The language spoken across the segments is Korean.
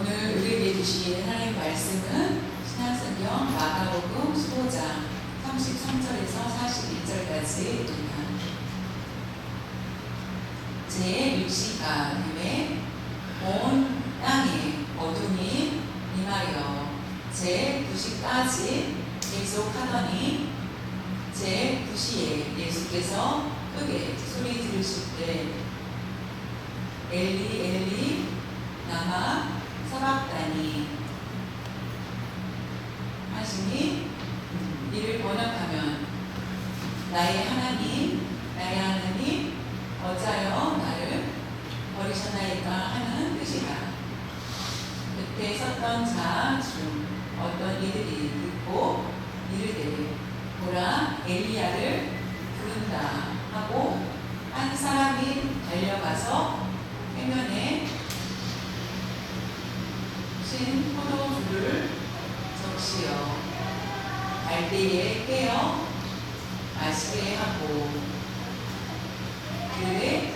오늘 우리에게 주신 하나님의 말씀은 신약성경 마가복음 15장 33절에서 41절까지입니다. 제6시간에 온 땅에 어둠이 임하여 제9시까지 계속하더니 제9시에 예수께서 크게 소리 지르실 때 엘리 엘리 라마 사박다니 하시니 이를 번역하면 나의 하나님 어찌하여 나를 버리셨나이까 하는 뜻이다. 그때 섰던 자 중 어떤 이들이 듣고 이르되 보라 엘리야를 부른다 하고 한 사람이 달려가서 해면에 신 포도주를 적시어 갈대에 깨어 마시게 하고 그를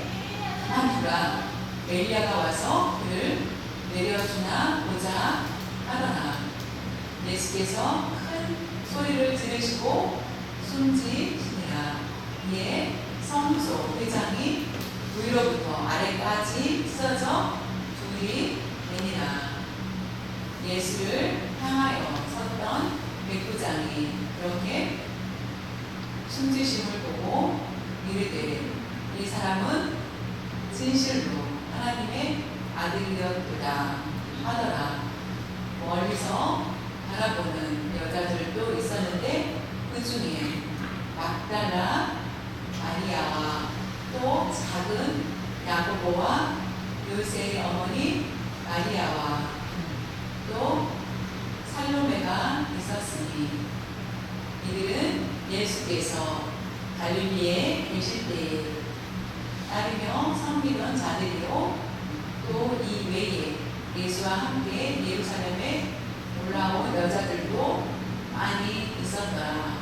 그만두라 엘리야가 와서 그를 내려주나 보자 하더라. 예수께서 큰 소리를 지르시고 숨지시니라. 이에 성소 회장이 위로부터 아래까지 찢어져 둘이 되니라. 예수를 향하여 섰던 백부장이 그렇게 숨지심을 보고 이르되 이 사람은 진실로 하나님의 아들이었도다 하더라. 멀리서 바라보는 여자들도 있었는데 그 중에 막달라 마리아와 또 작은 야고보와 요새의 어머니 마리아와 또 살로메가 있었으니 이들은 예수께서 갈릴리에 계실 때에 따르며 섬기던 자들이요 또 이 외에 예수와 함께 예루살렘에 올라온 여자들도 많이 있었더라.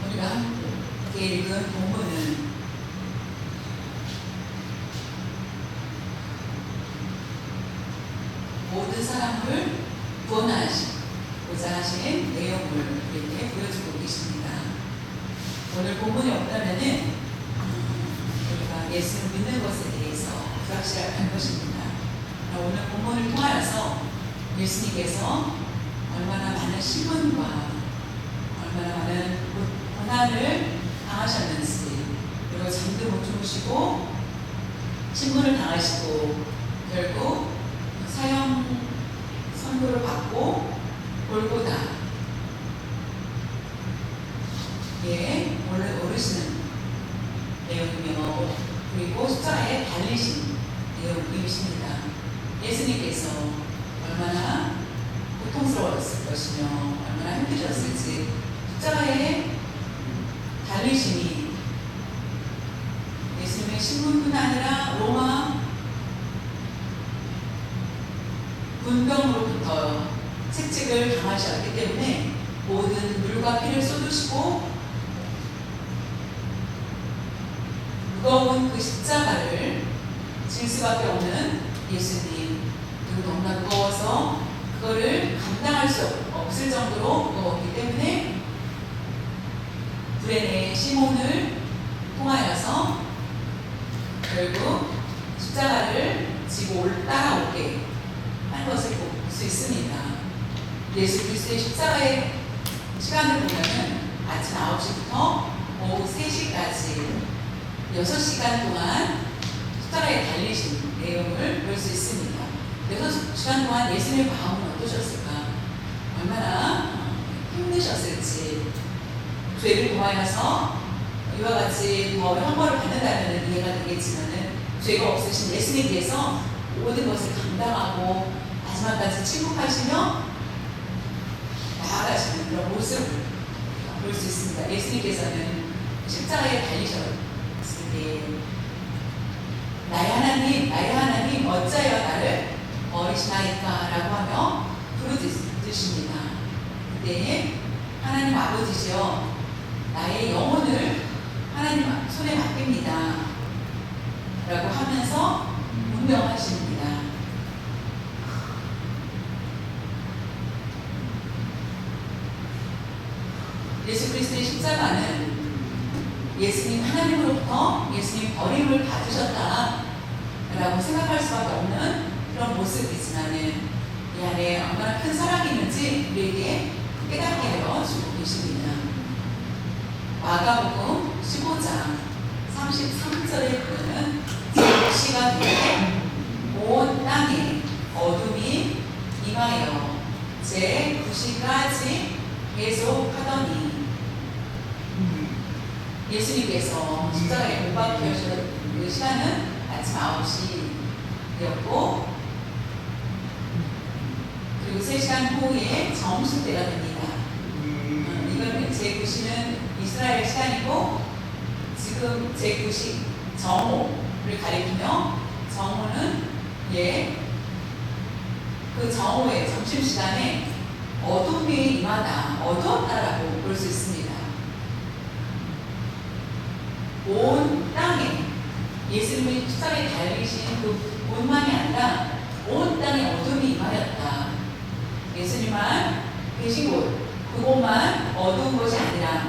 우리가 함께 읽은 본문은 모든 사람을 구원하시고자 하신 내용을 우리에게 보여주고 계십니다. 오늘 본문이 없다면은 우리가 예수를 믿는 것에 대해서 불확실할 것입니다. 오늘 본문을 통하여서 예수님께서 얼마나 많은 시련과 얼마나 많은 고난을 당하셨는지, 그리고 잠도 못 주무시고 신문을 당하시고 결국 사형 선고를 받고 골고다 예 오르시는 내용이며 그리고 십자가에 달리신 내용이십니다. 예수님께서 얼마나 고통스러웠을 것이며 얼마나 힘드셨을지 십자가에 달리심이 예수님의 신분뿐 아니라 로마 군병으로부터 채찍을 당하셨기 때문에 모든 물과 피를 쏟으시고 무거운 그 십자가를 질 수밖에 없는 예수님, 그리고 너무나 무거워서 그거를 감당할 수 없을 정도로 무거웠기 때문에 구레네 시몬을 통하여서 결국 십자가를 지고 따라오게 한 것을 볼 수 있습니다. 예수 그리스도의 십자가의 시간을 보면은 아침 9시부터 오후 3시까지 6시간 동안 십자가에 달리신 내용을 볼 수 있습니다. 6시간 동안 예수님의 마음은 어떠셨을까? 얼마나 힘드셨을지, 죄를 고하여서 이와 같이 더 형벌을 받는다면 이해가 되겠지만은 죄가 없으신 예수님께서 모든 것을 감당하고 마지막까지 침묵하시며 나아가시는 그런 모습을 볼 수 있습니다. 예수님께서는 십자가에 달리셨을 때 나의 하나님 어찌하여 나를 버리시나이까 라고 하며 부르짖으십니다. 그때 하나님 아버지시여 나의 영혼을 하나님 손에 맡깁니다 라고 하면서 운명하십니다. 예수 그리스도의 십자가는 예수님 하나님으로부터 예수님 버림을 받으셨다 라고 생각할 수밖에 없는 그런 모습이지만은 이 안에 얼마나 큰 사랑이 있는지 우리에게 깨닫게 해주고 계십니다. 마가복음 15장 33절에 보면 제6시가 되에 온 땅에 어둠이 임하여 제9시까지 계속하더니 예수님께서 십자가에 못 박혀 주셨던 그 시간은 아침 9시였고 그리고 3시간 후에 점심때가 됩니다. 이건 제9시는 이스라엘 시간이고 지금 제9시 정오를 가리키며 정오는 그 정오의 점심시간에 어둠이 임하다, 어두웠다라고 볼 수 있습니다. 온 땅에 예수님이 십자가에 달리신 그 곳만이 아니라 온 땅에 어둠이 임하였다. 예수님만 계신 곳, 그곳만 어두운 것이 아니라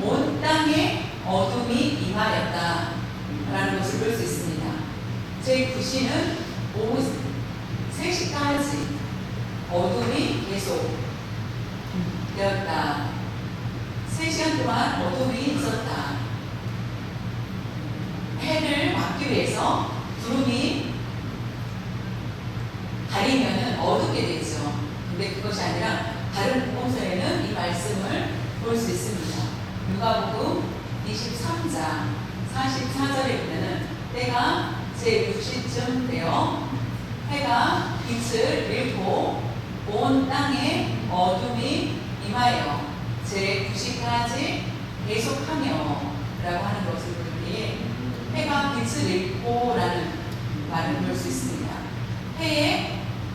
온 땅에 어둠이 임하였다 라는 것을 볼 수 있습니다. 제9시는 오후 3시까지 어둠이 계속 되었다. 3시간 동안 어둠이 있었다. 해를 막기 위해서 구름이 가리면 어둡게 되죠. 근데 그것이 아니라 다른 복음서에는 이 말씀을 볼 수 있습니다. 누가복음 23장 44절에 보면은 때가 제6시쯤 되어 해가 빛을 잃고 온 땅에 어둠이 임하여 제9시까지 계속하며 라고 하는 것을 보기에 해가 빛을 잃고 라는 말을 볼 수 있습니다.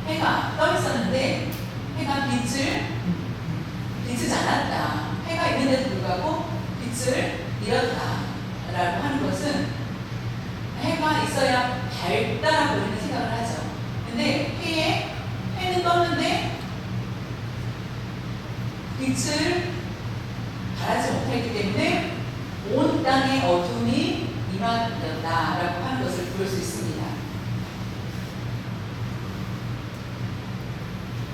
해가 떠 있었는데 해가 빛을 비치지 않았다. 해가 있는데도 불구하고 빛을 잃었다 라고 하는 것은 해가 있어야 밝다라고 우리는 생각을 하죠. 근데 해는 떴는데 빛을 발하지 못했기 때문에 온 땅에 어둠이 임하였다라고 하는 것을 볼 수 있습니다.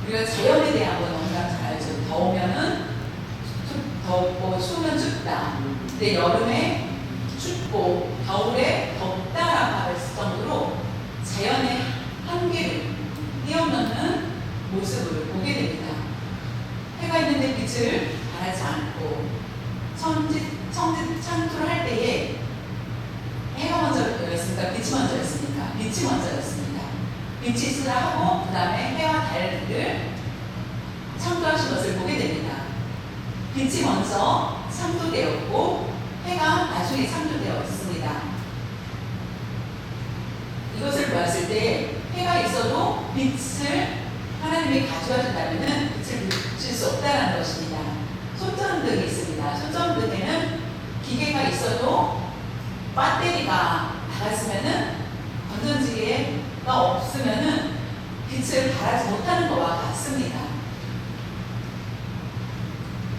우리가 자연에 대한 건 너무나 잘 알죠. 더우면은 덥고 추우면 춥다. 근데 여름에 춥고 겨울에 덥다라고 할 정도로 자연의 한계를 뛰어넘는 모습을 보게 됩니다. 해가 있는데 빛을 발하지 않고 창조를 할 때에 해가 먼저였습니까? 빛이 먼저였습니까? 빛이 먼저였습니다. 빛이 있으라 하고 그 다음에 해와 달을 창조하신 것을 보게 됩니다. 빛이 먼저 창조되었고 해가 나중에 창조되었습니다. 이것을 보았을 때 해가 있어도 빛을 하나님이 가져가신다면 빛을 비출 수 없다는 것입니다. 손전등이 있습니다. 손전등에는 기계가 있어도 배터리가 나갔으면은 건전지가 없으면은 빛을 발하지 못하는 것과 같습니다.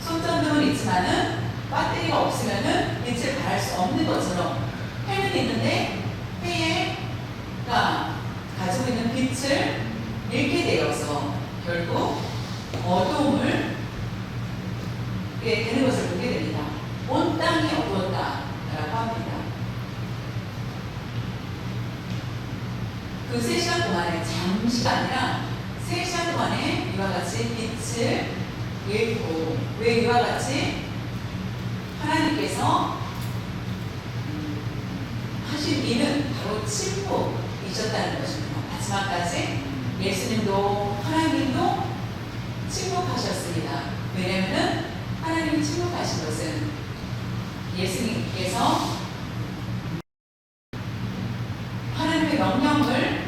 손전등은 있지만은 배터리가 없으면은 빛을 발할 수 없는 것처럼 해는 있는데 해가 가지고 있는 빛을 잃게 되어서 결국 어두움을 되는 것을 보게 됩니다. 온 땅이 어두웠다라고 합니다. 그 3시간 동안에 잠시가 아니라 3시간 동안에 이와 같이 빛을 잃고 왜 이와 같이 하나님께서 하신 일은 바로 침묵이셨다는 것입니다. 마지막까지 예수님도 하나님도 침묵하셨습니다. 왜냐하면 하나님이 침묵하신 것은 예수님께서 하나님의 명령을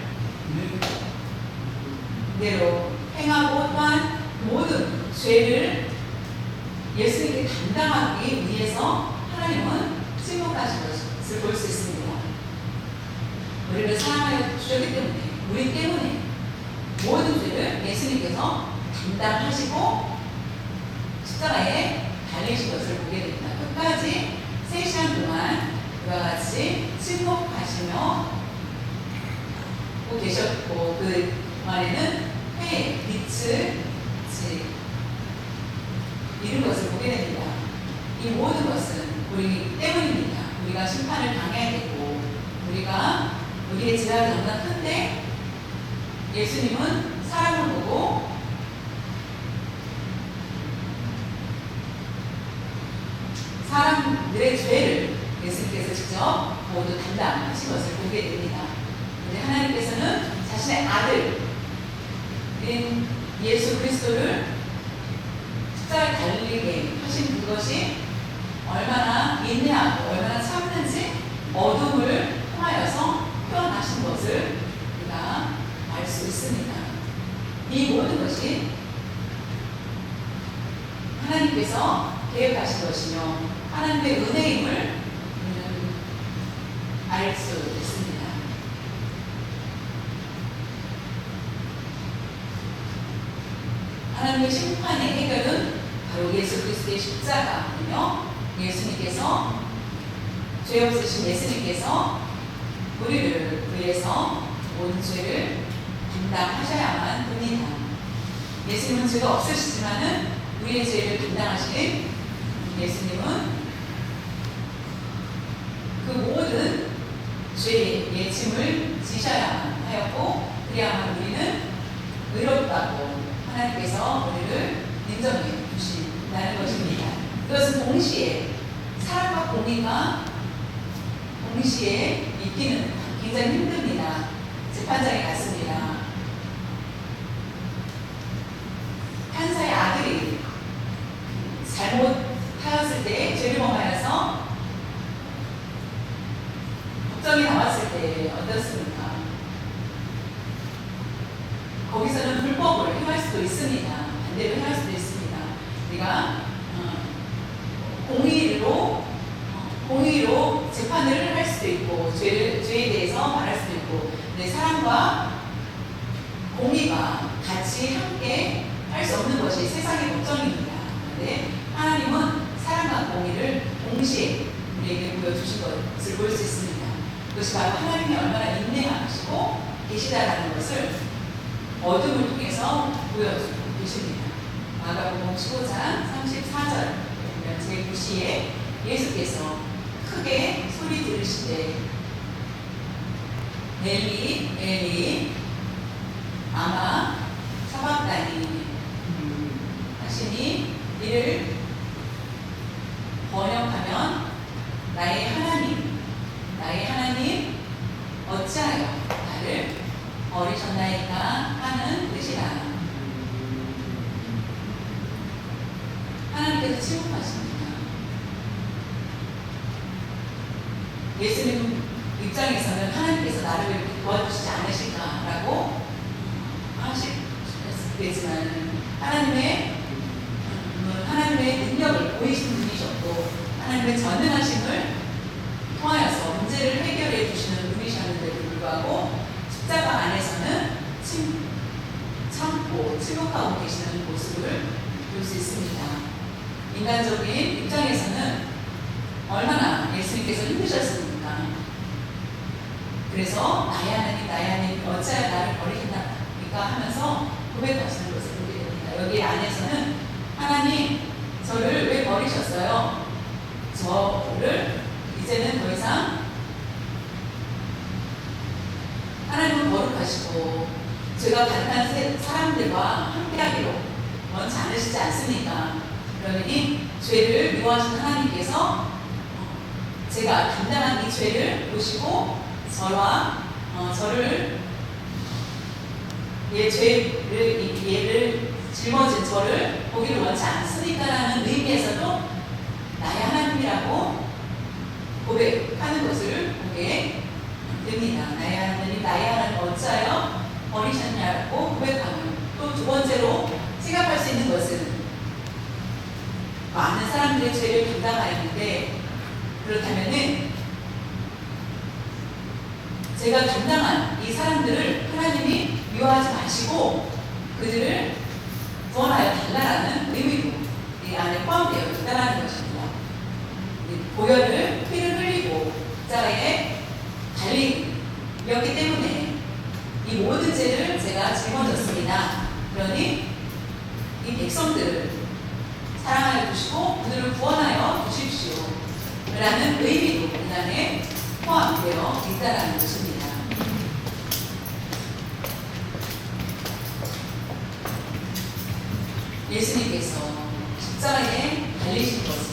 대로 행하고 또한 모든 죄를 예수님께 감당하기 위해서 하나님은 침묵하신 것을 볼 수 있습니다. 우리를 사랑하여 주셨기 때문에 우리 때문에 모든 죄를 예수님께서 감당하시고 십자가에 달리신 것을 보게 됩니다. 끝까지 3시간 동안 그와 같이 침묵하시며 계셨고, 그 동안에는 해의 빛을 이룬 것을 보게 됩니다. 이 모든 것은 우리 때문입니다. 우리가 심판을 당해야 되고, 우리가 우리의 죄악이 너무나 큰데 예수님은 사람을 보고 사람들의 죄를 예수님께서 직접 모두 담당하신 것을 보게 됩니다. 근데 하나님께서는 자신의 아들인 예수 그리스도를 십자가에 달리게 하신 그것이 얼마나 인내하고 얼마나 참는지 어둠을 통하여서 표현하신 것을 우리가 알 수 있습니다. 이 모든 것이 하나님께서 계획하신 것이며 하나님의 은혜임을 우리는 알 수 있습니다. 하나님의 심판의 해결은 바로 예수 그리스도의 십자가이며, 예수님께서, 죄 없으신 예수님께서 우리를 위해서 모든 죄를 감당하셔야만 됩니다. 예수님은 죄가 없으시지만은 우리의 죄를 감당하신 예수님은 그 모든 죄의 짐을 지셔야만 하였고, 그래야만 우리는 의롭다고 하나님께서 우리를 인정해 주신다는 것입니다. 이것은 동시에 사랑과 공의가 동시에 있기는 굉장히 힘듭니다. 재판장에 갔습니다. 판사의 아들이 잘못하였을 때, 죄를 범하여서 법정이 나왔을 때 어떻습니까? 거기서는 불법을 행할 수도 있습니다. 반대로 행할 수도 있습니다. 우리가 공의로 재판을 할 수도 있고, 죄에 대해서 말할 수도 있고, 근데 사랑과 공의가 같이 함께 할 수 없는 것이 세상의 법정입니다. 그런데 하나님은 사랑과 공의를 동시에 우리에게 보여주신 것을 볼 수 있습니다. 그것이 바로 하나님이 얼마나 인내하시고 계시다라는 것을 어둠을 통해서 보여주고 계십니다. 마가복음 15장 34절 보면 제9시에 예수께서 크게 소리 들으시되 엘리 엘리 아마 사박다니 하시니, 이를 번역하면 나의 하나님 어찌하여 나를 버리셨나이까 하는 뜻이라. 하나님께서 침묵하십니다. 예수님 입장에서는 하나님께서 나를 이렇게 도와주시지 않으실까라고 하시겠지만, 하나님의 능력을 보이시는 분이셨고, 하나님의 전능하심을 통하여서 문제를 해결해 주시는 분이셨는데도 불구하고 십자가 안에서는 참고 침묵하고 계시는 모습을 볼 수 있습니다. 인간적인 입장에서는 얼마나 예수님께서 힘드셨습니까? 그래서 나의 하나님 어찌하여 나를 버리셨나이까 하면서 고백하시는 것을 보게 됩니다. 여기 안에서는 하나님 저를 왜 버리셨어요? 저를 이제는 더 이상 하나님은 거룩하시고 제가 가난한 사람들과 함께하기로 원치 않으시지 않습니까? 그러니 죄를 미워하시는 하나님께서 제가 감당한 이 죄를 보시고 저를 얘를 짊어진 저를 보기를 원치 않습니까라는 의미에서도 나의 하나님이라고 고백하는 것을 보게 됩니다. 나의 하나님 어찌하여 버리셨냐고 고백하는. 또 두 번째로 생각할 수 있는 것은 많은 사람들의 죄를 감당하였는데, 그렇다면은 제가 감당한 이 사람들을 하나님이 미워하지 마시고 그들을 구원하여 달라라는 의미로 이 안에 포함되어 있다는 것입니다. 보혈을 피를 흘리고 십자가에 달리였기 때문에 이 모든 죄를 제가 짊어졌습니다. 그러니 이 백성들을 사랑하여 주시고 그들을 구원하여 주십시오 라는 의미도 그 안에 포함되어 있다는 것입니다. 예수님께서 십자가에 달리신 것은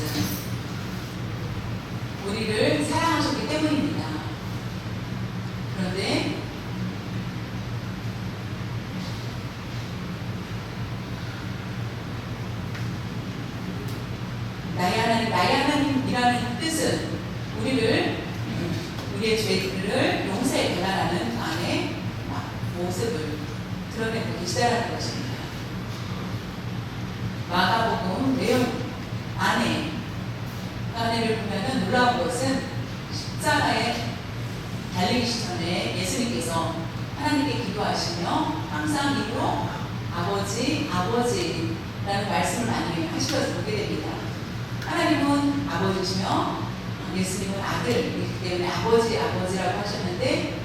우리를 사랑하셨기 때문입니다. 그런데 나의 하나님이라는 뜻은 우리의 죄들을 용서해 달라는 안의 모습을 드러내고 계시다는 것입니다. 마가복음 내용 안에를 보면 놀라운 것은 십자가에 달리기 전에 예수님께서 하나님께 기도하시며 항상 입으로 아버지라는 말씀을 많이 하시면서 보게 됩니다. 하나님은 아버지시며 예수님은 아들이기 때문에 아버지라고 하셨는데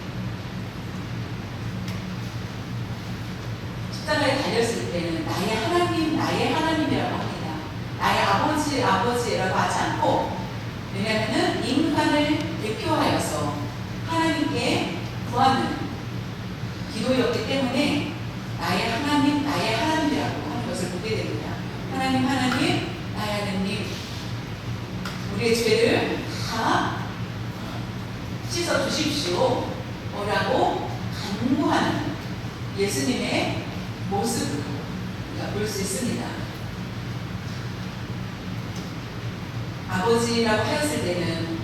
십자가에 달렸을 때는 나의 하나님이라고 합니다. 나의 아버지라고 하지 않고, 왜냐하면 인간을 대표하여서 하나님께 구하는 기도였기 때문에 나의 하나님이라고 하는 것을 보게 됩니다. 하나님, 나의 하나님, 우리의 죄를 다 씻어 주십시오 라고 간구하는 예수님의 모습을 우리가 볼 수 있습니다. 아버지라고 하였을 때는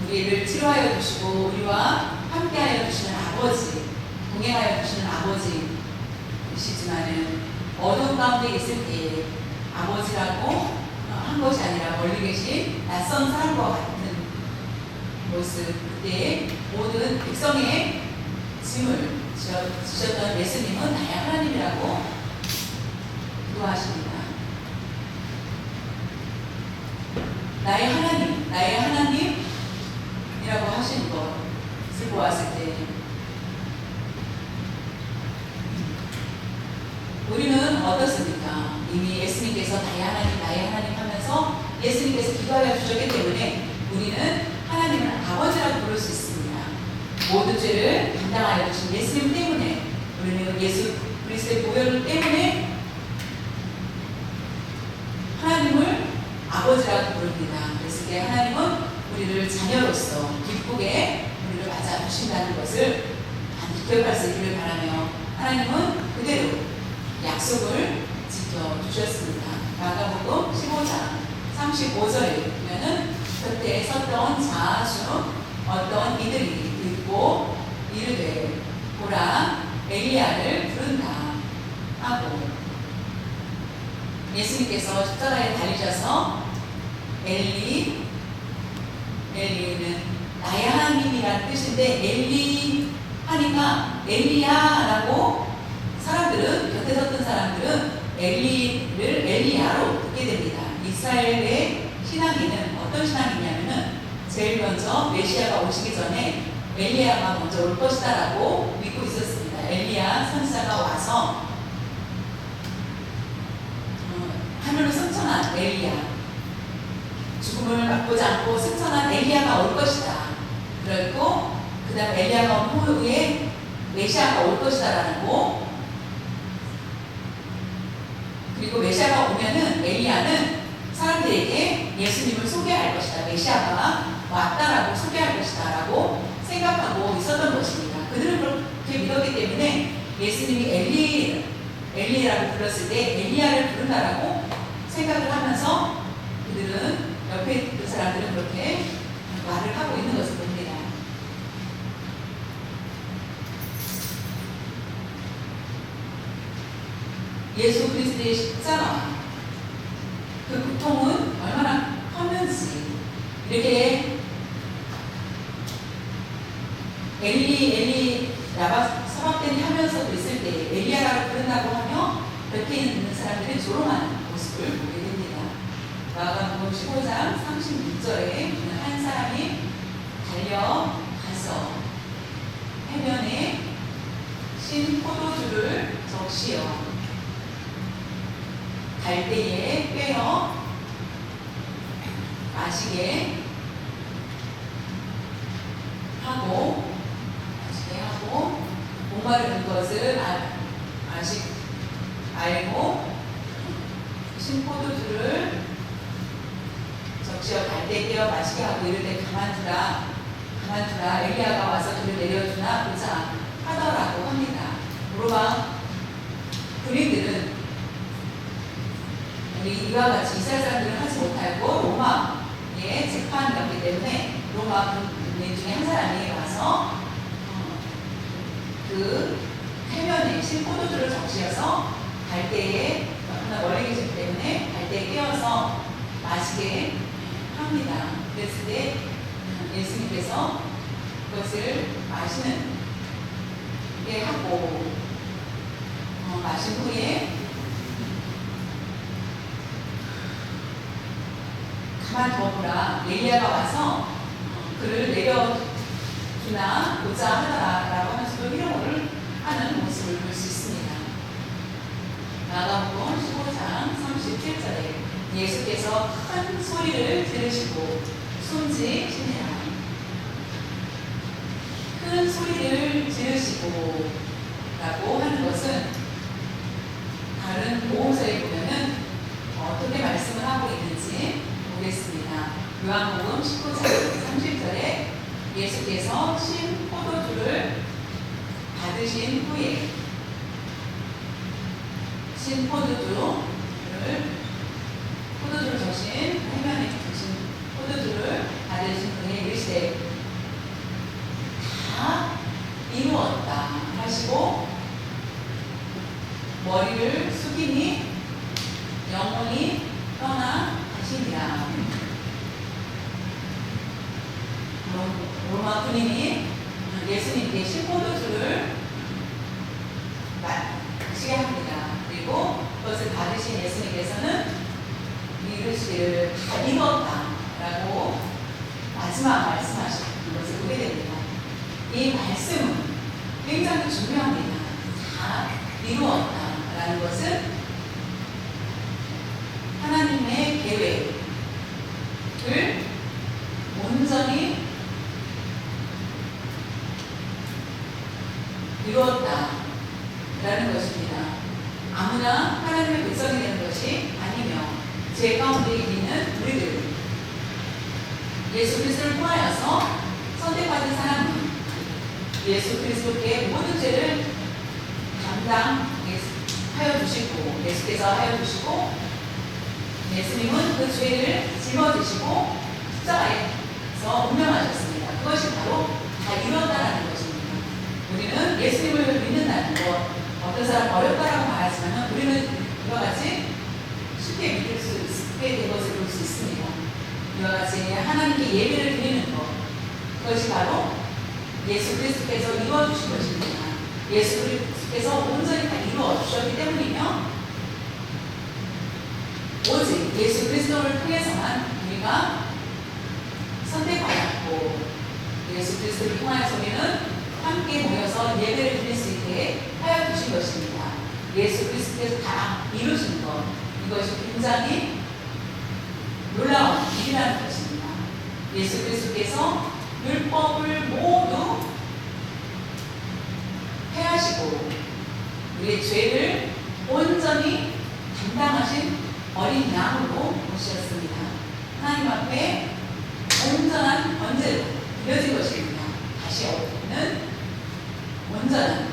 우리를 치료하여 주시고 우리와 함께하여 주시는 아버지, 동행하여 주시는 아버지이시지만은 어두운 가운데 있을 때 아버지라고 한 것이 아니라 멀리 계신 낯선 사람과 같은 모습, 그때 모든 백성의 짐을 지셨던 예수님은 나의 하나님이라고 기도하십니다. 나의 하나님이라고 하신 것을 보았을 때 우리는 어떻습니까? 이미 예수님께서 나의 하나님 하면서 예수님께서 기도하여 주셨기 때문에 우리는 하나님을 아버지라고 부를 수 있습니다. 모든 죄를 담당하여 주신 예수님 때문에, 우리는 예수 그리스도의 보혈 때문에 하나님을 아버지라고 부릅니다. 그래서 그 하나님은 우리를 자녀로서 기쁘게 우리를 맞아 주신다는 것을 반드시 기억할 수 있기를 바라며, 하나님은 그대로 약속을 지켜주셨습니다. 마가복음 15장 35절에 보면은 그때 섰던 자아 중 어떤 이들이 듣고 이르되 보라 엘리야를 부른다 하고, 예수님께서 십자가에 달리셔서 엘리는 나의 하나님이라는 뜻인데, 엘리 하니까 엘리야라고 사람들은, 곁에 섰던 사람들은 엘리를 엘리야로 듣게 됩니다. 이스라엘의 신앙인은 어떤 신앙이냐면은 제일 먼저 메시아가 오시기 전에 엘리야가 먼저 올 것이다라고 믿고 있었습니다. 엘리야 선지자가 와서 하늘로 승천한 엘리야, 죽음을 맛보지 않고 승천한 엘리야가 올 것이다. 그리고 그 다음 엘리야가 온 후에 메시아가 올 것이다라고, 그리고 메시아가 오면은 엘리야는 사람들에게 예수님을 소개할 것이다, 메시아가 왔다라고 소개할 것이다 라고 생각하고 있었던 것입니다. 그들은 그렇게 믿었기 때문에 예수님이 엘리라고 불렀을 때 엘리야를 부른다라고 생각을 하면서 그들은, 옆에 있는 사람들은 그렇게 말을 하고 있는 것을 봅니다. 예수 그리스도의 십자가, 그 고통은 얼마나 컸는지, 이렇게 엘리 사박대니 하면서도 있을 때 엘리야라고 부른다고 하며 옆에 있는 사람들이 조롱하는 모습을 보게 됩니다. 마가복음 15장 36절에 한 사람이 달려가서 해변에 신 포도주를 적시어 갈대에 빼어 마시게 하고 목마른 것을 알고 신포도주를 적시어 갈대에 빼어 마시게 하고 이럴 때 가만두라 엘리야가 와서 그를 내려주나 보자 하더라고 합니다. 로마 군인들은 우리 이와 같이 이스라엘 사람들은 하지 못하고 로마의 재판이었기 때문에 로마 군인 중에 한 사람이 와서 그 해변에 신포도주를 적시어서 갈대에 멀리 계시기 때문에 갈대에 끼워서 마시게 합니다. 그랬을 때 예수님께서 그것을 마시는 게 하고 마신 후에 가만 둬보라 엘리야가 와서 그를 내려주나 보자 하더라 라고 하면서도 희롱을 하는 모습을 볼 수 있습니다. 마가복음 15장 37절에 예수께서 큰 소리를 지르시고 숨지시니라. 큰 소리를 지르시고 라고 하는 것은 다른 복음서에 보면은 어떻게 말씀을 하고 있는지 보겠습니다. 요한복음 19장 30절에 예수께서 신 포도주를 받으신 후에 신 포도주를 적신 해변에 적신 포도주를 받으신 후에 이르시되 다 이루었다 하시고 머리를 숙이니 영혼이 떠나 가시니라. 로마 군인이 예수님께 신포도주를 마시게 합니다. 그리고 그것을 받으신 예수님께서는 이르시기를 다 이뤘다 라고 마지막 말씀하신 것을 보게 됩니다. 이 말씀은 굉장히 중요합니다. 다 이루었다 라는 것은 하나님의 계획을 온전히 이루었다 라는 것입니다. 아무나 하나님의 백성이 되는 것이 아니며 죄 가운데 있는 우리들 예수 그리스도를 통하여서 선택받은 사람은 예수 그리스도께 모든 죄를 담당하여 주시고 예수께서 하여 주시고 예수님은 그 죄를 짊어지시고 십자가에서 운명하셨습니다. 그것이 바로 다 이뤘다라는 것입니다. 우리는 예수님을 믿는다는 것, 어떤 사람 어렵다라고 말하지만 우리는 이와 같이 쉽게 믿을 수 있게 된 것을 볼 수 있습니다. 이와 같이 하나님께 예배를 드리는 것, 그것이 바로 예수 그리스도께서 이루어주신 것입니다. 예수 그리스도께서 온전히 다 이루어주셨기 때문이며 오직 예수 그리스도를 통해서만 우리가 선택받았고 예수 그리스도를 통하여서 우리는 함께 모여서 예배를 드릴 수 있게 하여 주신 것입니다. 예수 그리스도께서 다 이루신 것, 이것이 굉장히 놀라운 일이라는 것입니다. 예수 그리스도께서 율법을 모두 해하시고 우리의 죄를 온전히 담당하신 어린 양으로 오셨습니다. 하나님 앞에 온전한 번제로 드려진 것입니다. 다시 없는 온전한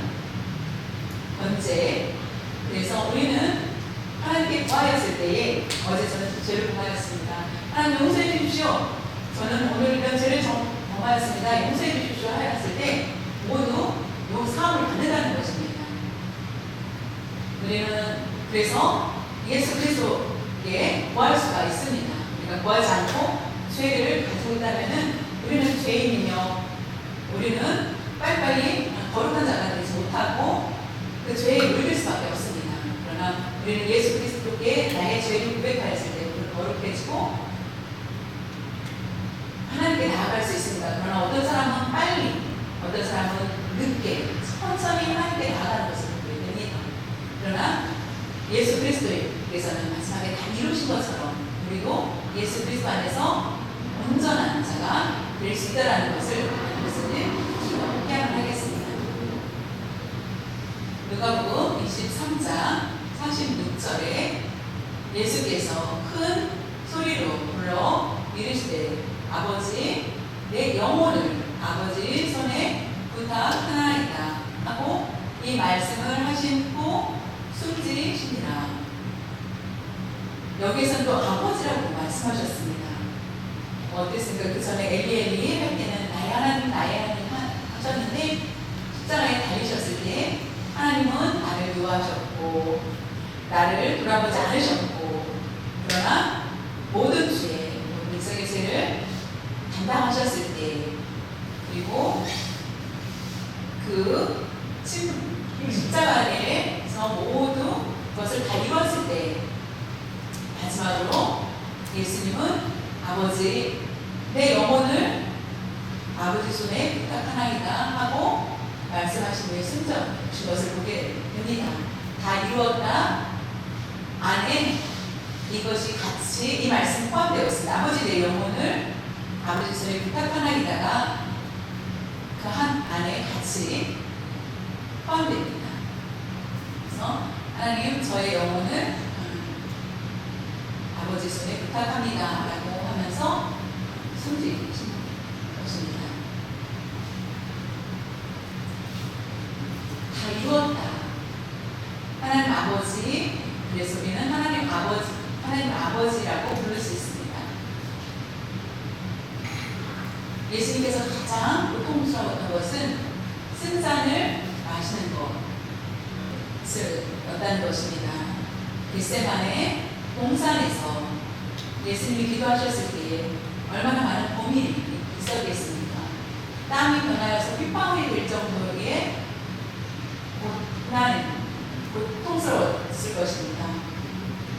번제. 그래서 우리는 하나님께 구하였을 때에 어제 저는 죄를 범하였습니다. 하나님 용서해 주십시오. 저는 오늘 이런 죄를 범하였습니다. 용서해 주십시오 하였을 때 모두 요 사함을 받는다는 것입니다. 우리는 그래서 예수 그리스도께 구할 수가 있습니다. 우리가 구하지 않고 죄를 가지고 있다면 우리는 죄인이며 우리는 빨리빨리 거룩한 자가 되지 못하고 그 죄에 물릴 수밖에 없습니다. 그러나 우리는 예수 그리스도께 나의 죄를 예수 그리스도께서는 마지막에 다 이루신 것처럼 우리도 예수 그리스도 안에서 온전한 자가 될 수 있다는 것을 기억해야 하겠습니다. 누가복음 23장 46절에 예수께서 큰 소리로 불러 이르시되 아버지 내 영혼을 아버지 손에 부탁하나이다 하고 이 말씀을 하신 후 숨지시니라. 여기에서는 또 아버지라고 말씀하셨습니다. 어땠습니까? 그 전에 엘리 할 때는 나의 하나님 하셨는데 십자가에 달리셨을 때 하나님은 나를 미워하셨고 나를 돌아보지 않으셨고 그러나 모든 죄, 모든 백성의 죄를 담당하셨을 때 그리고 그 십자가에서 모두 그것을 다 이뤘을 때 마지막으로 예수님은 아버지 내 영혼을 아버지 손에 부탁하나이다 하고 말씀하신 후에 숨져주신 것을 보게 됩니다. 다 이루었다 안에 이것이 같이 이 말씀 포함되어 있습니다. 아버지 내 영혼을 아버지 손에 부탁하나이다가 그 한 안에 같이 포함됩니다. 그래서 하나님 저의 영혼을 아버지 손에 부탁합니다 라고 하면서 숨지신 것입니다. 다 이루었다. 하나님 아버지, 그래서 우리는 하나님 아버지라고 부를 수 있습니다. 예수님께서 가장 고통스러웠던 것은 쓴잔을 마시는 것이었다는 것입니다. 겟세마네 동산에서 예수님이 기도하셨을 때에 얼마나 많은 고민이 있었겠습니까? 땀이 변하여서 핏방울이 될 정도의 고통스러웠을 것입니다.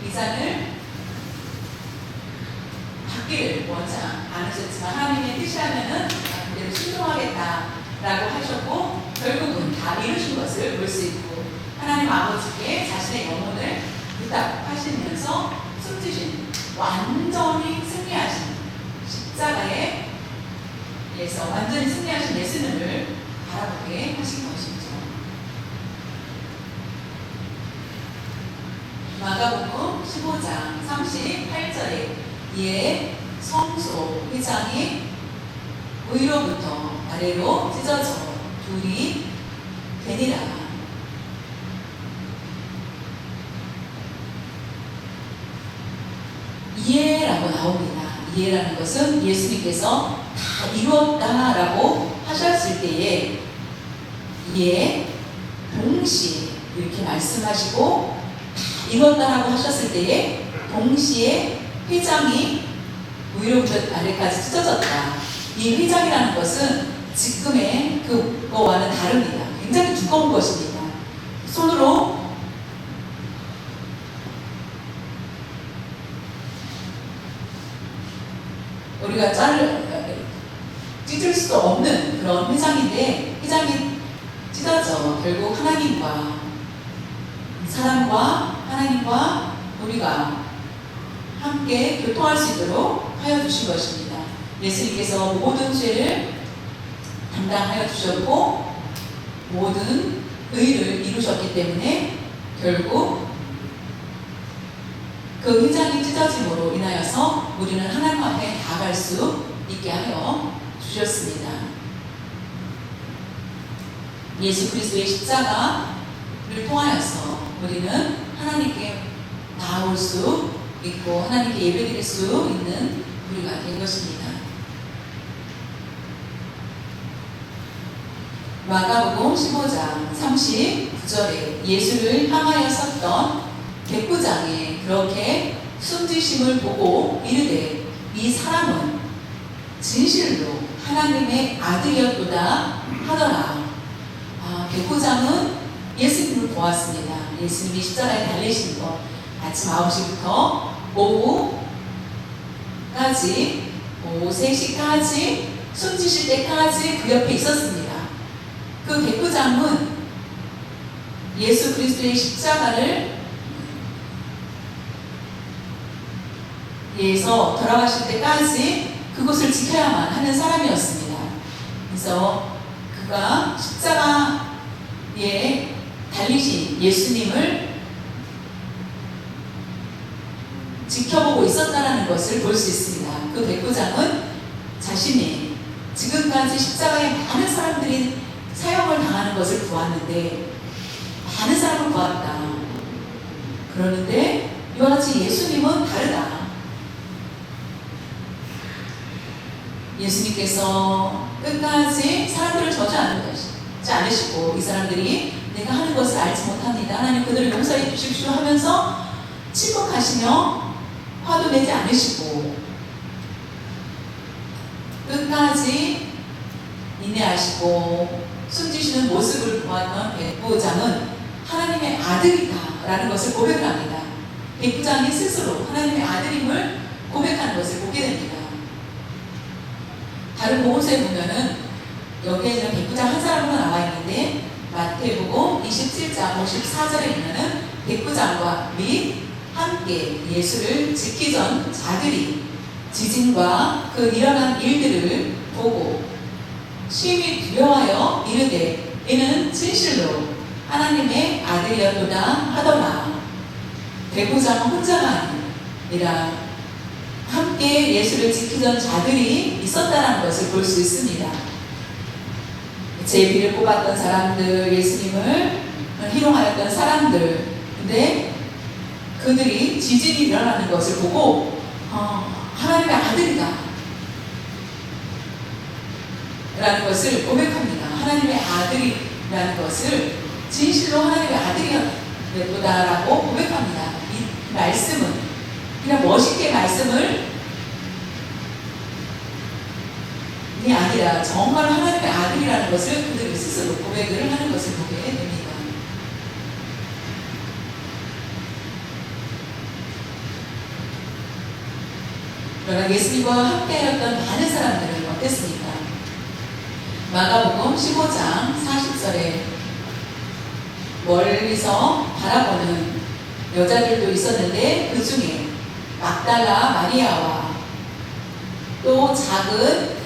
이 잔을 받기를 원치 않으셨지만 하나님의 뜻이라면은 그대로 순종하겠다라고 하셨고 결국은 다 이루신 것을 볼 수 있고 하나님 아버지께 자신의 영혼을 부탁하시면서 숨지신 완전히 승리하신 십자가에서 완전히 승리하신 예수님을 바라보게 하신 것이죠. 마가복음 15장 38절에 이에 성소 회장이 위로부터 아래로 찢어져 둘이 되니라. 이해라고 나옵니다. 이해라는 것은 예수님께서 다 이루었다라고 하셨을 때에 이해 동시에 이렇게 말씀하시고 다 이루었다라고 하셨을 때에 동시에 휘장이 위로부터 아래까지 찢어졌다. 이 휘장이라는 것은 지금의 그거와는 다릅니다. 굉장히 두꺼운 것입니다. 손으로 우리가 찢을 수도 없는 그런 휘장인데 휘장이 찢어져 결국 사람과 하나님과 우리가 함께 교통할 수 있도록 하여 주신 것입니다. 예수님께서 모든 죄를 담당하여 주셨고 모든 의를 이루셨기 때문에 결국 그 휘장이 찢어짐으로 인하여서 우리는 하나님 앞에 나아갈 수 있게 하여 주셨습니다. 예수 그리스도의 십자가를 통하여서 우리는 하나님께 나아올 수 있고 하나님께 예배드릴 수 있는 우리가 된 것입니다. 마가복음 15장 39절에 예수를 향하여 섰던 백부장이 그렇게 숨지심을 보고 이르되 이 사람은 진실로 하나님의 아들이었도다 하더라. 백부장은 예수님을 보았습니다. 예수님이 십자가에 달리신 것 아침 9시부터 오후 3시까지 숨지실 때까지 그 옆에 있었습니다. 그 백부장은 예수 그리스도의 십자가를 십자가에서 돌아가실 때까지 그것을 지켜야만 하는 사람이었습니다. 그래서 그가 십자가에 달리신 예수님을 지켜보고 있었다는 것을 볼 수 있습니다. 그 백부장은 자신이 지금까지 십자가에 많은 사람들이 사형을 당하는 것을 보았는데, 많은 사람을 보았다. 그러는데 이와 같이 예수님은 다르다. 예수님께서 끝까지 사람들을 저주하지 않으시고, 이 사람들이 내가 하는 것을 알지 못합니다, 하나님 그들을 용서해 주십시오 하면서 침묵하시며 화도 내지 않으시고 끝까지 인내하시고 숨지시는 모습을 보았던 백부장은 하나님의 아들이다 라는 것을 고백을 합니다. 백부장이 스스로 하나님의 아들임을 고백하는 것을 보게 됩니다. 다른 복음서에 보면은 여기에는 백부장 한 사람으로 나와 있는데, 마태복음 27장 54절에 보면은 백부장과 및 함께 예수를 짓기 전 자들이 지진과 그 일어난 일들을 보고 심히 두려워하여 이르되 이는 진실로 하나님의 아들이었도다 하더라. 백부장 혼자가 아니라 함께 예수를 지키던 자들이 있었다는 것을 볼 수 있습니다. 제비를 뽑았던 사람들, 예수님을 희롱하였던 사람들, 근데 그들이 지진이 일어나는 것을 보고 하나님의 아들이다 라는 것을 고백합니다. 하나님의 아들이라는 것을 진실로 하나님의 아들이었다라고 고백합니다. 이 말씀은 그냥 멋있게 말씀을 이 아니라 정말 하나님의 아들이라는 것을 그들이 스스로 고백을 하는 것을 보게 됩니다. 그러나 예수님과 함께하였던 많은 사람들은 어땠습니까? 마가복음 15장 40절에 멀리서 바라보는 여자들도 있었는데 그 중에 막달라 마리아와 또 작은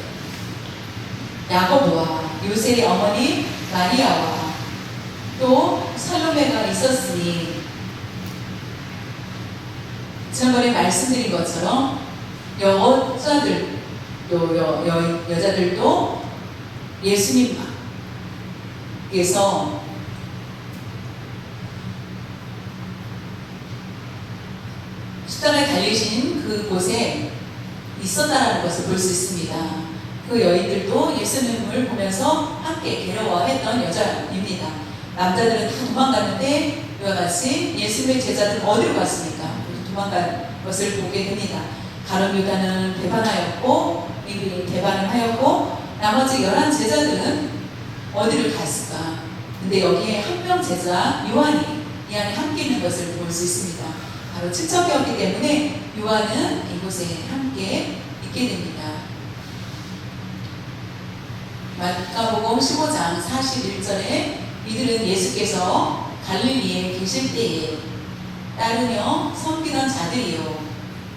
야고보와 요셉의 어머니 마리아와 또 살로메가 있었으니, 지난번에 말씀드린 것처럼 여자들도 예수님께서 십자가에 달리신 그곳에 있었다는 것을 볼 수 있습니다. 그 여인들도 예수님을 보면서 함께 괴로워했던 여자입니다. 남자들은 다 도망갔는데 이와 같이 예수님의 제자들은 어디로 갔습니까? 도망간 것을 보게 됩니다. 가룟 유다는 배반하였고 이들이 배반을 하였고 나머지 11제자들은 어디를 갔을까? 근데 여기에 한 명 제자 요한이 이 안에 함께 있는 것을 볼 수 있습니다. 바로 친척이었기 때문에 요한은 이곳에 함께 있게 됩니다. 마가복음 15장 41절에 이들은 예수께서 갈릴리에 계실 때에 따르며 섬기던 자들이요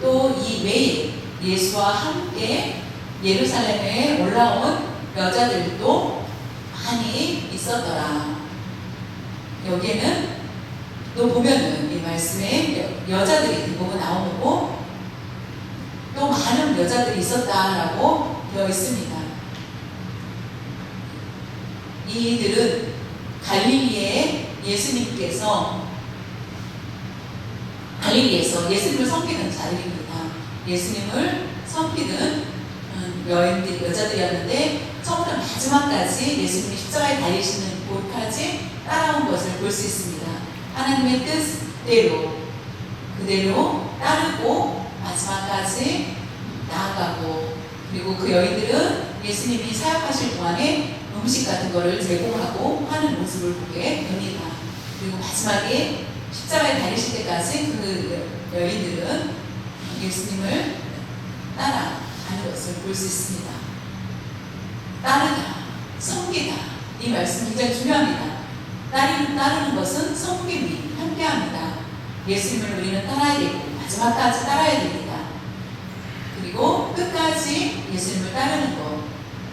또 이 외에 예수와 함께 예루살렘에 올라온 여자들도 많이 있었더라. 여기에는 또 보면은 이 말씀에 여자들이 대부분 나오고 또 많은 여자들이 있었다라고 되어 있습니다. 이들은 갈릴리에 갈릴리에서 예수님을 섬기는 자들입니다. 예수님을 섬기는 여자들이었는데 처음부터 마지막까지 예수님이 십자가에 달리시는 곳까지 따라온 것을 볼 수 있습니다. 하나님의 뜻대로 그대로 따르고 마지막까지 나아가고, 그리고 그 여인들은 예수님이 사역하실 동안에 음식 같은 거를 제공하고 하는 모습을 보게 됩니다. 그리고 마지막에 십자가에 달리실 때까지 그 여인들은 예수님을 따라가는 것을 볼 수 있습니다. 따르다, 섬기다, 이 말씀 굉장히 중요합니다. 따르는 것은 섬김이 함께합니다. 예수님을 우리는 따라야 되고 마지막까지 따라야 됩니다. 그리고 끝까지 예수님을 따르는 것.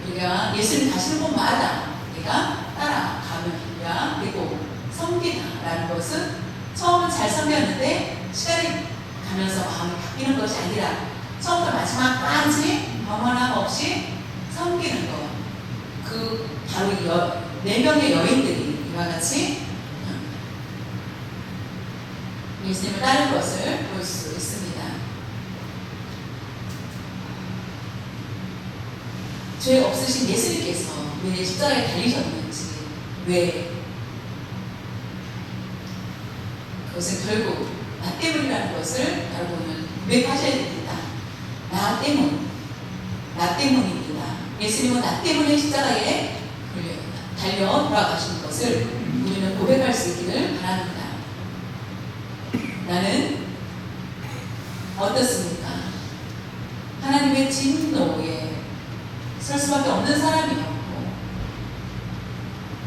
우리가 예수님 가시는 곳마다 내가 따라가며 그리고 섬기다라는 것은 처음은 잘 섬겼는데 시간이 가면서 마음이 바뀌는 것이 아니라 처음부터 마지막까지 변함 없이 섬기는 것. 그 바로 네 명의 여인들이 이와 같이 예수님을 따르는 것을 볼 수 있습니다. 죄 없으신 예수님께서 왜 십자가에 달리셨는지, 왜 그것은 결국 나 때문이라는 것을 여러분은 고백하셔야 됩니다. 나 때문입니다. 예수님은 나 때문에 십자가에 달려 돌아가신 것을 우리는 고백할 수 있기를 바랍니다. 나는 어떻습니까? 하나님의 진노에 설 수밖에 없는 사람이었고,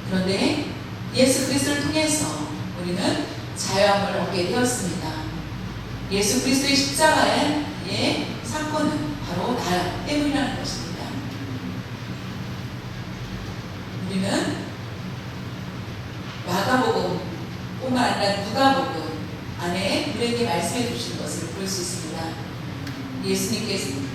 그런데 예수 그리스도를 통해서 우리는 자유함을 얻게 되었습니다. 예수 그리스도의 십자가의 사건은 바로 나 때문이라는 것입니다. 우리는 마가복음뿐만 아니라 누가복음 안에 우리에게 말씀해 주신 것을 볼 수 있습니다. 예수님께서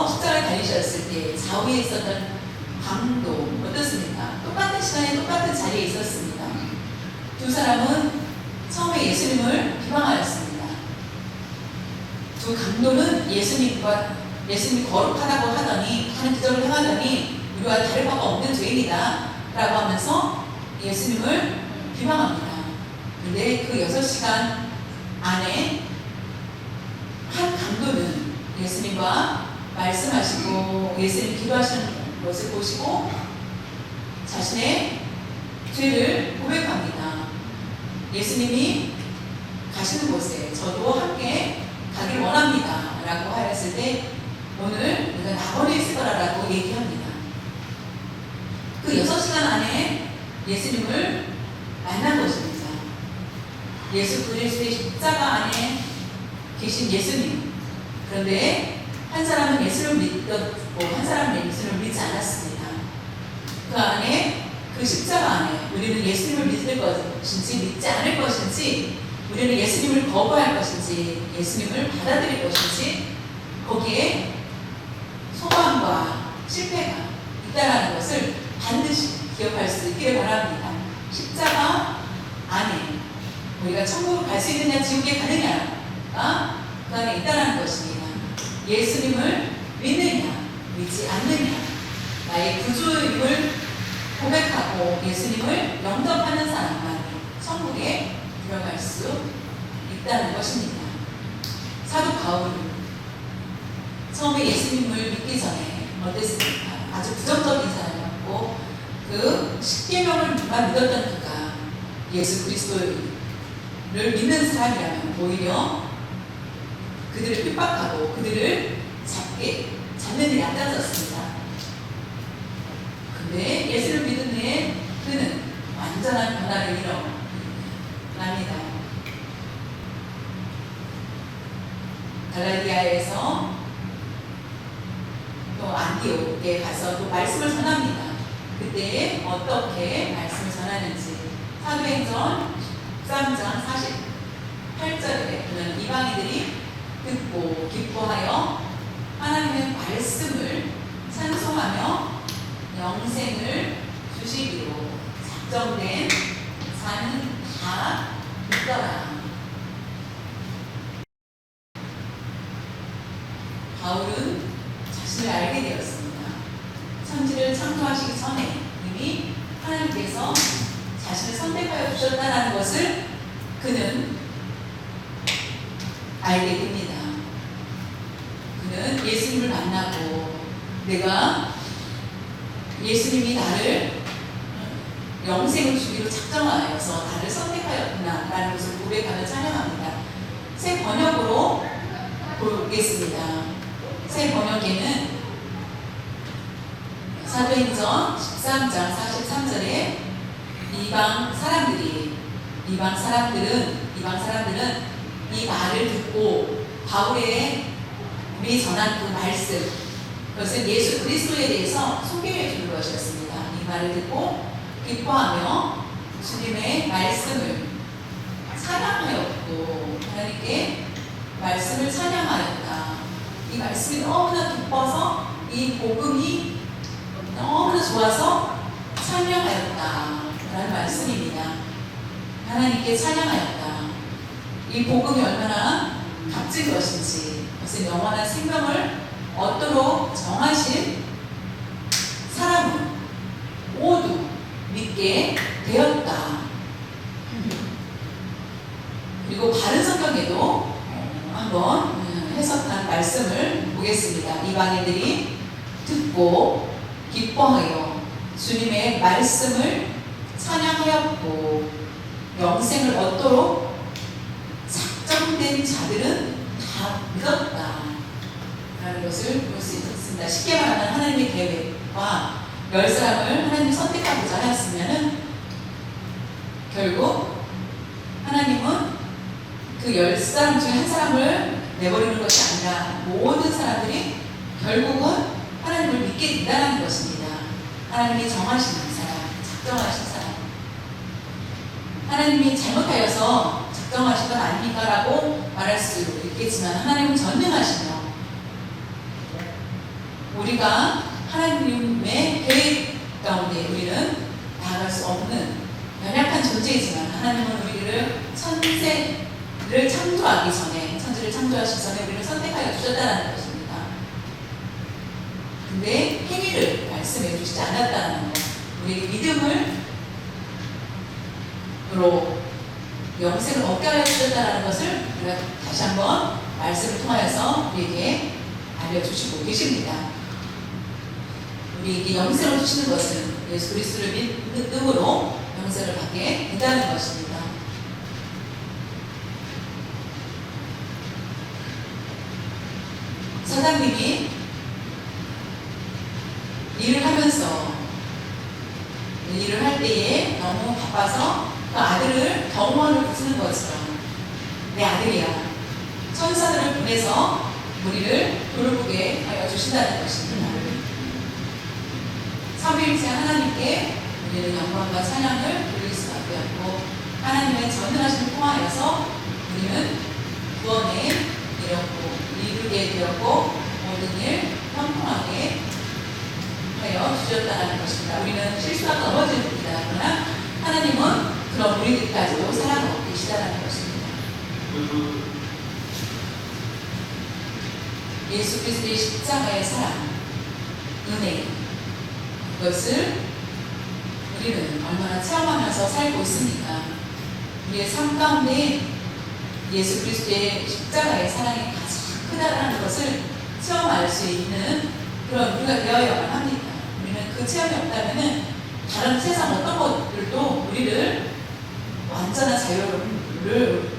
십자가에 달리셨을 때 좌우에 있었던 강도 어떻습니까? 똑같은 시간에 똑같은 자리에 있었습니다. 두 사람은 처음에 예수님을 비방하였습니다. 두 강도는 예수님이 거룩하다고 하더니 다른 기적을 행하더니 우리와 다를 바가 없는 죄인이다 라고 하면서 예수님을 비방합니다. 그런데 그 6시간 안에 한 강도는 예수님과 말씀하시고 예수님 기도하시는 것을 보시고 자신의 죄를 고백합니다. 예수님이 가시는 곳에 저도 함께 가길 원합니다 라고 하였을 때 오늘 내가 나버려 있을 거라고 얘기합니다. 그 6시간 안에 예수님을 만난 것입니다. 예수 그리스도의 십자가 안에 계신 예수님. 그런데 한 사람은 예수를 믿었고 한 사람은 예수를 믿지 않았습니다. 그 안에 그 십자가 안에 우리는 예수님을 믿을 것인지 믿지 않을 것인지, 우리는 예수님을 거부할 것인지 예수님을 받아들일 것인지, 거기에 소망과 실패가 있다는 것을 반드시 기억할 수 있기를 바랍니다. 십자가 안에 우리가 천국을 갈 수 있느냐 지옥에 가느냐가 그 안에 있다는 것입니다. 예수님을 믿느냐 믿지 않느냐, 나의 구주임을 고백하고 예수님을 영접하는 사람만 천국에 들어갈 수 있다는 것입니다. 사도 바울은 처음에 예수님을 믿기 전에 어땠습니까? 아주 부정적인 사람이었고 그 십계명을 누가 믿었던 그가 예수 그리스도를 믿는 사람이라면 오히려 그들을 핍박하고 그들을 잡는 일이 앉았었습니다. 근데 예수를 믿은 후에 그는 완전한 변화를 일어납니다. 갈라디아에서 또 안디옥에 가서 또 말씀을 전합니다. 그때 어떻게 말씀을 전하는지 사도행전 13장 48절에 그는 이방인들이 듣고 기뻐하여 하나님의 말씀을 찬송하며 영생을 주시기로 작정된 자는 다 있더라. 바울은 자신을 알게 되었습니다. 천지를 창조하시기 전에 이미 하나님께서 자신을 선택하여 주셨다는 것을 그는 알게 됩니다. 그는 예수님을 만나고 내가 예수님이 나를 영생을 주기로 작정하여서 나를 선택하였구나 라는 것을 고백하며 찬양합니다. 새 번역으로 보겠습니다. 새 번역에는 사도행전 13장 43절에 이방 사람들은 이 말을 듣고 바울의 우리 전한 그 말씀, 그것은 예수 그리스도에 대해서 소개해 주는 것이었습니다. 이 말을 듣고 기뻐하며 주님의 말씀을 찬양하였고, 하나님께 말씀을 찬양하였다. 이 말씀이 너무나 기뻐서 이 복음이 너무나 좋아서 찬양하였다 라는 말씀입니다. 하나님께 찬양하였다. 이 복음이 얼마나 값진 것인지, 그것은 영원한 생명을 얻도록 정하신 사람은 모두 믿게 되었다. 그리고 바른 성경에도 한번 해석한 말씀을 보겠습니다. 이방인들이 듣고 기뻐하여 주님의 말씀을 찬양하였고 영생을 얻도록 작정된 자들은 다 믿었다 라는 것을 볼 수 있습니다. 쉽게 말하면 하나님의 계획과 10사람을 하나님이 선택하고자 하였으면 결국 하나님은 그 10사람 중에 한 사람을 내버리는 것이 아니라 모든 사람들이 결국은 하나님을 믿게 된다는 것입니다. 하나님이 정하시는 사람, 작정하신 사람. 하나님이 잘못하여서 작정하신 건 아닙니까? 라고 말할 수 있겠지만 하나님은 전능하시며 우리가 하나님의 계획 가운데 우리는 나아갈 수 없는 연약한 존재이지만 하나님은 우리를 천세를 창조하기 전에, 천지를 창조하시기 전에 우리를 선택하여 주셨다는 것입니다. 근데 행위를 말씀해 주시지 않았다는 것, 우리에게 믿음으로 영생을 얻게 하여 주셨다는 것을 우리가 다시 한번 말씀을 통하여서 우리에게 알려주시고 계십니다. 우리에게 영생을 주시는 것은 예수 그리스도를 믿음으로 영생을 받게 된다는 것입니다. 사장님이 일을 하면서 일을 할 때에 너무 바빠서 그 아들을 경호원을 부르는 것처럼 내 아들이야, 천사들을 보내서 우리를 돌보게 하여 주신다는 것입니다. 삼위일체 하나님께 우리는 영광과 찬양을 돌릴 수밖에 없고 하나님의 전능하심을 통하여서 우리는 구원에 이르게 되었고 모든 일 형통하게 하여 주셨다는 것입니다. 우리는 실수하고 넘어집니다. 그러나 하나님은 그런 우리들까지도 사랑하고 계시다는 것입니다. 예수 그리스도의 십자가의 사랑, 은혜, 그것을 우리는 얼마나 체험하면서 살고 있습니까? 우리의 삶 가운데 예수 그리스도의 십자가의 사랑이 가장 크다라는 것을 체험할 수 있는 그런 우리가 되어야만 합니다. 우리는 그 체험이 없다면 다른 세상 어떤 것들도 우리를 완전한 자유를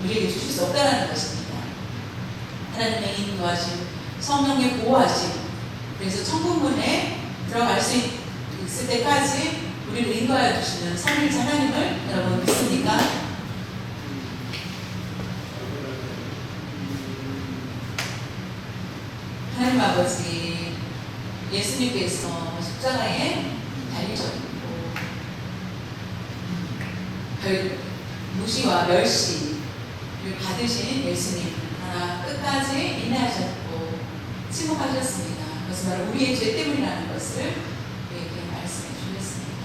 우리에게 주실 수 없다는 것입니다. 하나님의 인도하심, 성령의 보호하심, 그래서 천국문에 들어갈 수 있을 때까지 우리를 인도하여 주시는 삼위일체 하나님을 여러분 믿습니까? 하나님 아버지, 예수님께서 십자가에 달리셨고 무시와 멸시를 받으신 예수님 하나 끝까지 인내하셨고 침묵하셨습니다. 그것은 바로 우리의 죄 때문이라는 것을 우리에게 말씀해 주셨습니다.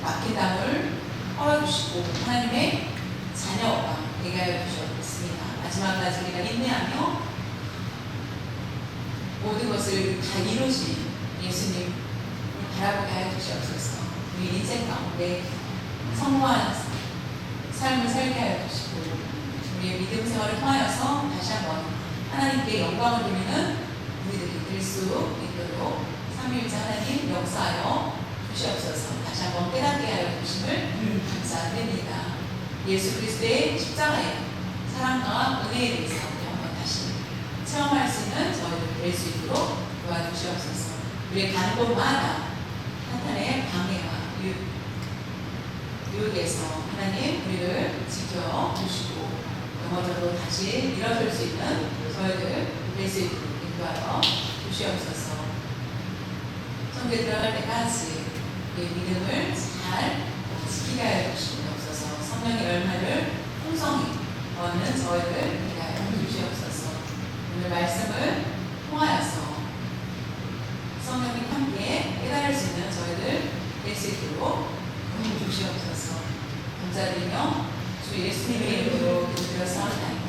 막힌 땅을 헐어주시고 하나님의 자녀가 되게 하여 주셨습니다. 마지막까지 우리가 인내하며 모든 것을 다 이루신 예수님을 바라보게 하여 주시옵소서. 우리 인생 가운데 성공한 삶을 살게 하여 주시고 우리의 믿음 생활을 통하여서 다시 한번 하나님께 영광을 돌리는 우리들이 될 수 있도록 삼위일체 하나님 역사하여 주시옵소서. 다시 한번 깨닫게 하여 주심을 감사드립니다. 예수 그리스도의 십자가의 사랑과 은혜에 대해서 우리 한번 다시 체험할 수 있는 저희들 될 수 있도록 도와주시옵소서. 우리의 가는 곳마다 사탄의 방해와 유혹에서 하나님 우리를 지켜주시고 영원적으로 다시 일어설 수 있는 저희들 될 수 있도록 인도하여 주시옵소서. 성교에 들어갈 때까지 우리 믿음을 잘 지키게 하여 주시옵소서. 성령의 열매를 풍성히 얻는 저희를 되게 하여 주시옵소서. 오늘 말씀을 통하여서 성령님 함께 깨달을 수 있는 저희들 될 수 있도록 도와주시옵소서. 감사드리며 주 예수님의 이름으로 기도드렸사옵나이다.